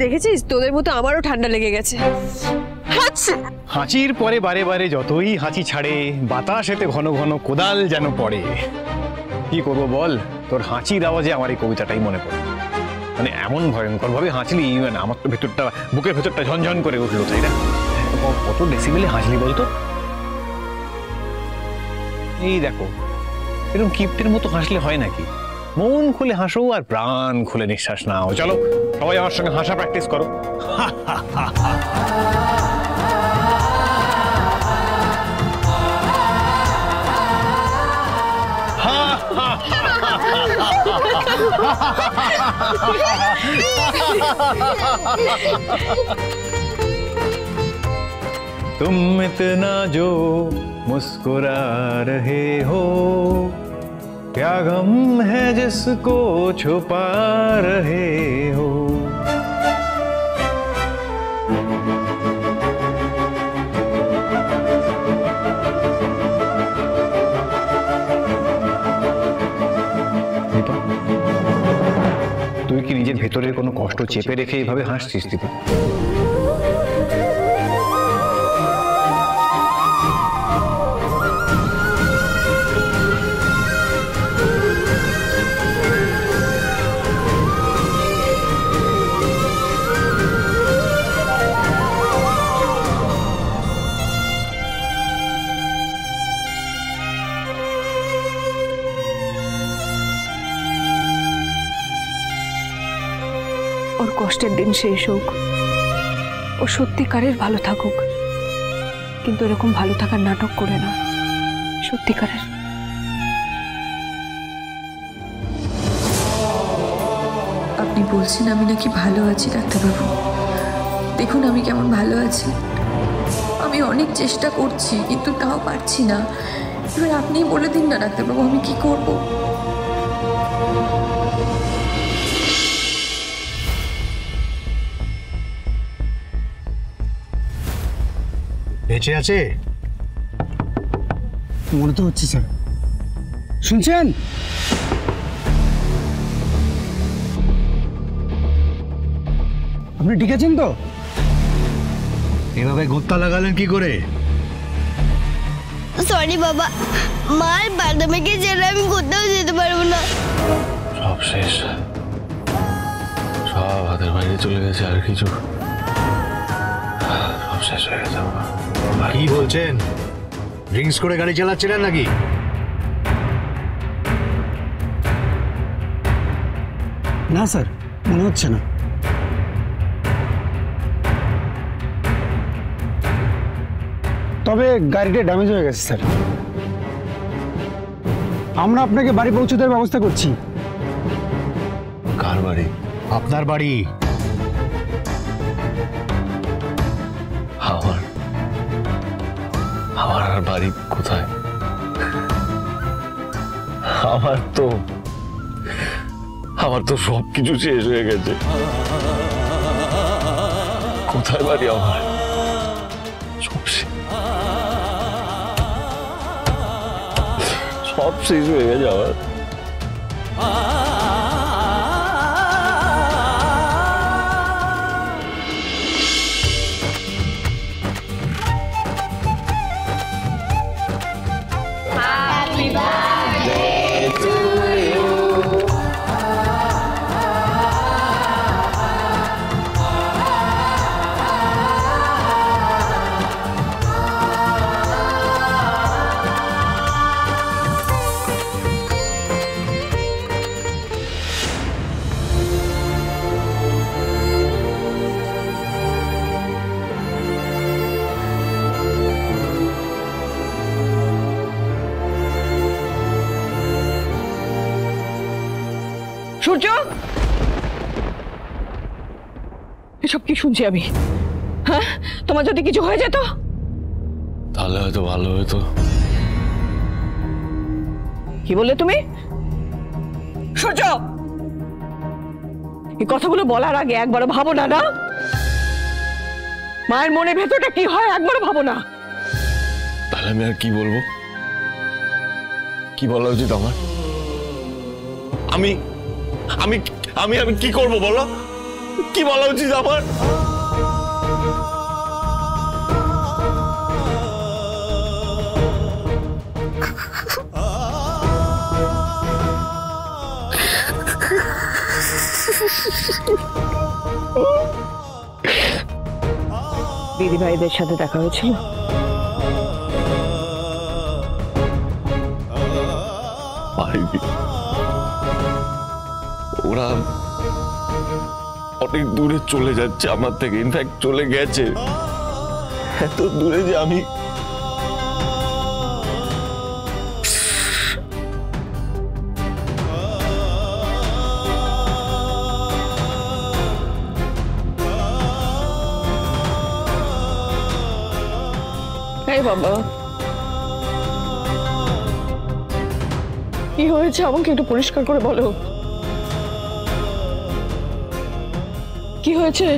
দেখেছিস, তোদের মতো আমারও ঠান্ডা লেগে গেছে। হাঁচির পরে বারে বারে যতই হাঁচি ছাড়ে, বাতাস এতে ঘন ঘন কোদাল যেন পড়ে। কি করবো বল, তোর হাঁচির আওয়াজে আমার এই কবিতাটাই মনে পড়ে। মানে এমন ভয়ঙ্কর ভাবে হাঁচলি, মানে আমার তো ভেতরটা, বুকের ভেতরটা ঝনঝন করে উঠলো, তাই না? কত ডেসিবেলে হাঁচলি বলতো? এই দেখো, এরকম কিপ্টের মতো হাসলে হয় নাকি? মন খুলে হাসো আর প্রাণ খুলে নিঃশ্বাস নাও। চলো সবাই আমার সঙ্গে হাসা প্র্যাকটিস করো। तुम इतना जो मुस्कुरा रहे हो, क्या गम है जिसको छुपा रहे हो। তুই কি নিজের ভেতরের কোনো কষ্ট চেপে রেখে এইভাবে হাসছিস দিদি? ওর কষ্টের দিন শেষ হোক, ও সত্যিকারের ভালো থাকুক, কিন্তু এরকম ভালো থাকার নাটক করে না, সত্যিকারের। আপনি বলছেন আমি নাকি ভালো আছি ডাক্তারবাবু? দেখুন আমি কেমন ভালো আছি। আমি অনেক চেষ্টা করছি কিন্তু তাও পারছি না। এবার আপনিই বলে দিন না ডাক্তারবাবু, আমি কি করব? বেঁচে আছে মনে তো হচ্ছে স্যার। শুনছেন? আপনি ঠিক আছেন তো? এভাবে গোত্তা লাগালেন কি করে? সরি বাবা, মার বাদামকে ছেড়ে আমি কোথাও যেতে পারবো না। সব শেষ, সব হাতের বাইরে চলে গেছে। আর কিছু সব শেষ হয়ে গেছে। কি বলছেন? ড্রিঙ্কস করে গাড়ি চালাচ্ছিলেন নাকি? না স্যার, মনে হচ্ছে না। তবে গাড়িটা ড্যামেজ হয়ে গেছে স্যার। আমরা আপনাকে বাড়ি পৌঁছে দেওয়ার ব্যবস্থা করছি। কার বাড়ি? আপনার বাড়ি। আমার আর বাড়ি কোথায়? আমার তো সবকিছু শেষ হয়ে গেছে। কোথায় বাড়ি আমার? সব শেষ হয়ে গেছে আমার। সূর্য, এসব কি শুনছি আমি? হ্যাঁ, তোমার যদি কিছু হয়ে যেত তাহলে হয়তো ভালো হতো। কি বললে তুমি? সূর্য, এই কথাগুলো বলার আগে একবারও ভাবো না? না, মায়ের মনে ভেতরটা কি হয় একবারও ভাবো না? তাহলে আমি আর কি বলবো? কি বলা উচিত আমার? আমি আমি আমি কি করব বলো? কি বলা উচিত আমার? দিদি ভাইদের সাথে দেখা হয়েছিল? ওরা অনেক দূরে চলে যাচ্ছে আমার থেকে, ইনফ্যাক্ট চলে গেছে এত দূরে যে আমি বাবা, কি হয়েছে আমাকে একটু পরিষ্কার করে বলো। কি হয়েছে?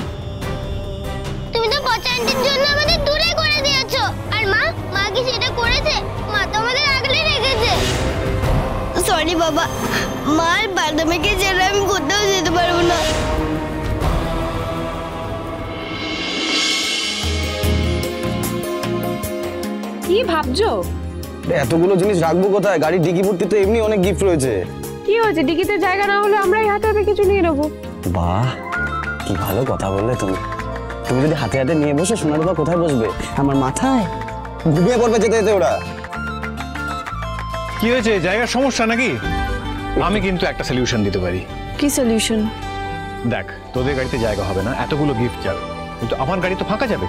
তুমি তো পচা আন্টির জন্য আমাদের দূরে করে দিয়েছো। আর মা কি সেটা করেছে? মা তো আমাদের আগলে রেখেছে। সরি বাবা, মার বাদামিকে ছেড়ে আমি কোথাও যেতে পারবো না। কি ভাবছো? এতগুলো জিনিস রাখবো কোথায়? গাড়ির ডিগি ভর্তি তো এমনি অনেক গিফট রয়েছে। কি হয়েছে? ডিগিতে জায়গা না হলে আমরা হাতে হাতে কিছু নিয়ে নেবো। বাহ, কি ভালো কথা বললে তুমি। তুমি যদি হাতে হাতে নিয়ে বসে, সোনার বাবা কোথায় বসবে? আমার মাথায় ঘুমিয়ে পড়বে যেতে যেতে ওরা। কি হয়েছে? জায়গার সমস্যা নাকি? আমি কিন্তু একটা সলিউশন দিতে পারি। কি সলিউশন? দেখ, তোদের গাড়িতে জায়গা হবে না, এতগুলো গিফট যাবে, কিন্তু আমার গাড়ি তো ফাঁকা যাবে,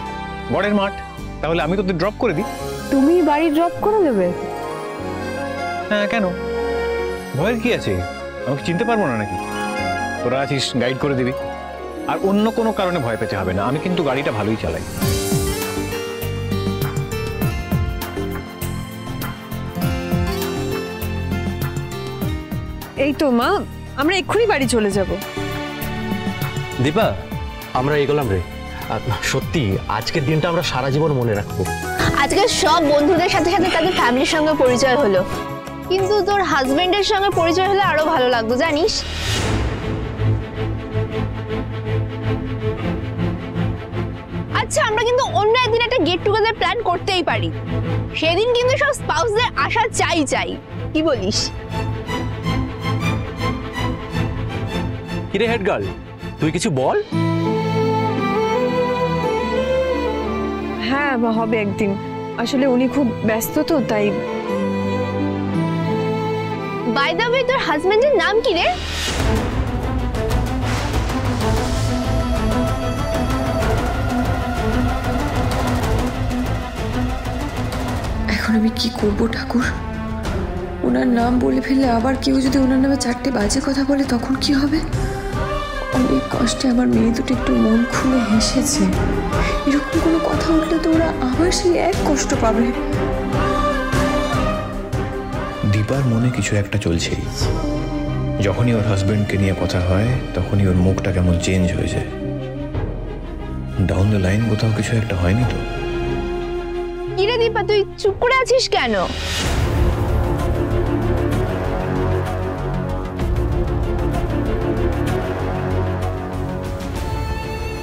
বড়ের মাঠ। তাহলে আমি তোদের ড্রপ করে দিই। তুমি বাড়ি ড্রপ করে দেবে? হ্যাঁ, কেন? ভয়ের কি আছে? আমাকে চিনতে পারবো না নাকি? তোরা আছিস, গাইড করে দিবি। আর অন্য কোনো কারণে ভয় পেতে হবে না, আমি কিন্তু গাড়িটা ভালোই চালাই। এই তো মা, আমরা এক্ষুনি বাড়ি চলে যাব। দীপা, আমরা এগোলাম রে। সত্যি আজকের দিনটা আমরা সারা জীবন মনে রাখবো। আজকে সব বন্ধুদের সাথে সাথে তাদের ফ্যামিলির সঙ্গে পরিচয় হলো, কিন্তু তোর হাজবেন্ডের সঙ্গে পরিচয় হলে আরো ভালো লাগতো জানিস। আচ্ছা, আমরা কিন্তু অন্য একদিন একটা গেট টুগেদার প্ল্যান করতেই পারি। সেদিন কিন্তু সব স্পাউসদের আসা চাই, কি বলিস? কিরে হেড গার্ল, তুই কিছু বল। হ্যাঁ, হবে একদিন। আসলে উনি খুব ব্যস্ত তো, তাই। বাই দ্য ওয়ে, তোর হাজবেন্ডের নাম কি রে? এখন আমি কি করব ঠাকুর? ওনার নাম বলে ফেললে আবার কেউ যদি ওনার নামে চারটে বাজে কথা বলে তখন কি হবে? অনেক কষ্টে আমার মেয়ে দুটো একটু মন খুলে হেসেছে। এরকম কোনো কথা উঠলে তো ওরা আবার সেই এক কষ্ট পাবে। দীপার মনে কিছু একটা চলছেই। যখনই ওর হাজবেন্ডকে নিয়ে কথা হয় তখনই ওর মুখটা কেমন চেঞ্জ হয়ে যায়। ডাউন দ্য লাইন কোথাও কিছু একটা হয়নি তো? কিরে দীপা, তুই চুপ করে আছিস কেন?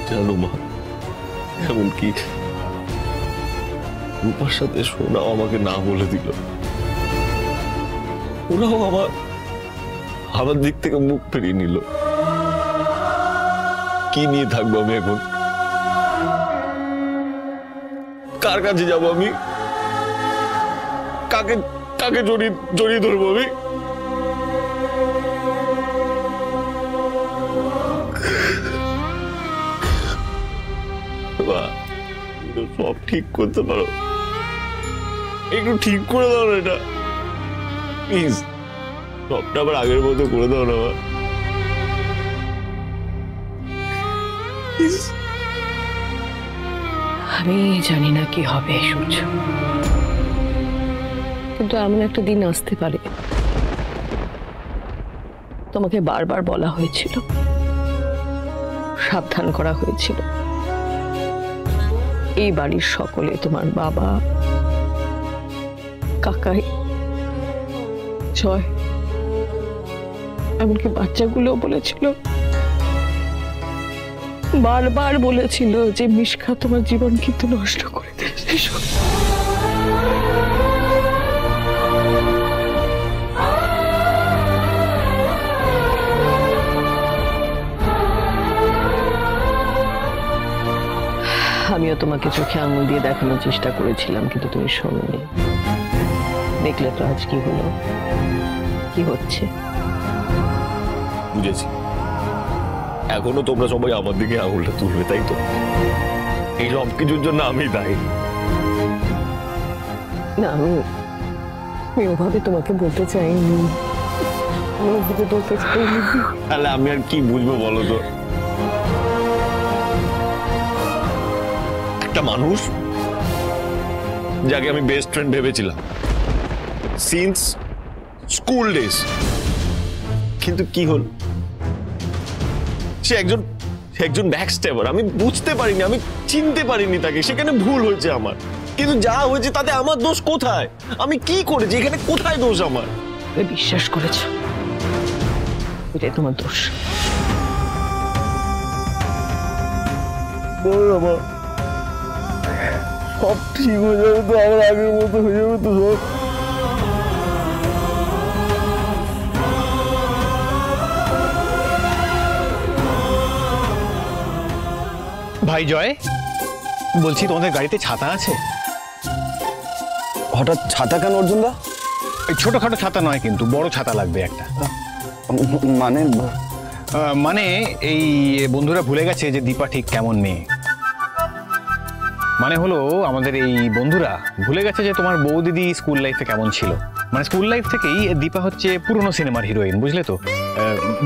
জানো মা, এমনকি রূপার সাথে সোনাও আমাকে না বলে দিল। ওরাও আমার দিক থেকে মুখ ফিরিয়ে নিল। কি নিয়ে থাকবো আমি এখন? কার কাছে যাবো আমি? কাকে জড়িয়ে ধরবো আমি? সব ঠিক করতে পারো, একটু ঠিক করে দাও না এটা প্লিজ। সবটা আবার আগের মতো করে দাও না। আমি জানি না কি হবে সূর্য, কিন্তু এমন একটা দিন আসতে পারে। তোমাকে বারবার বলা হয়েছিল, সাবধান করা হয়েছিল। এই বাড়ির সকলে, তোমার বাবা, কাকাই, জয়, এমনকি বাচ্চাগুলো বলেছিল বারবার বলেছিল যে মিশকা তোমার জীবন কিন্তু নষ্ট করে দিয়েছে। আমিও তোমাকে চোখে আঙুল দিয়ে দেখানোর চেষ্টা করেছিলাম, কিন্তু তুমি শোনোনি। দেখলে তো আজ কি হলো, কি হচ্ছে। বুঝেছি, এখনো তোমরা সবাই আমার দিকে আঙুলটা তুলবে, তাই তো? এই সব কিছুর জন্য আমি দায়ী। না, আমি ওভাবে তোমাকে বলতে চাইনি। তাহলে আমি আর কি বুঝবো বলো তো? একটা মানুষ যাকে আমি বেস্ট ফ্রেন্ড ভেবেছিলাম সিন্স স্কুল ডেজ, কিন্তু কি হল, সে একজন ব্যাকস্ট্যাবার। আমি বুঝতে পারিনি, আমি চিনতে পারিনি তাকে। সেখানে ভুল হয়েছে আমার, কিন্তু যা হয়েছে তাতে আমার দোষ কোথায়? আমি কি করেছি এখানে? কোথায় দোষ আমার? বিশ্বাস করেছ, এটাই তোমার দোষ। সব ঠিক হয়ে যাবে তো, আমার আগের মতো হয়ে যাবে তো সব। ভাই জয়, বলছি তোমাদের গাড়িতে ছাতা আছে? হঠাৎ ছাতা কেন অর্জুনদা? এই ছোটখাটো ছাতা নয়, কিন্তু বড় ছাতা লাগবে একটা। মানে এই বন্ধুরা ভুলে গেছে যে দীপা ঠিক কেমন মেয়ে। মানে হলো আমাদের এই বন্ধুরা ভুলে গেছে যে তোমার বৌদিদি স্কুল লাইফে কেমন ছিল। মানে স্কুল লাইফ থেকেই দীপা হচ্ছে পুরনো সিনেমার হিরোইন, বুঝলে তো?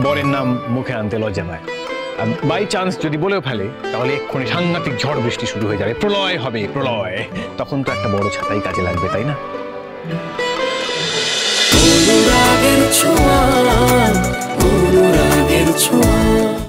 বরের নাম মুখে আনতে লজ্জা পায়। আর বাই চান্স যদি বলেও ফেলে তাহলে এক্ষুনি সাংঘাতিক ঝড় বৃষ্টি শুরু হয়ে যাবে, প্রলয় হবে, প্রলয়। তখন তো একটা বড় ছাতাই কাজে লাগবে, তাই না?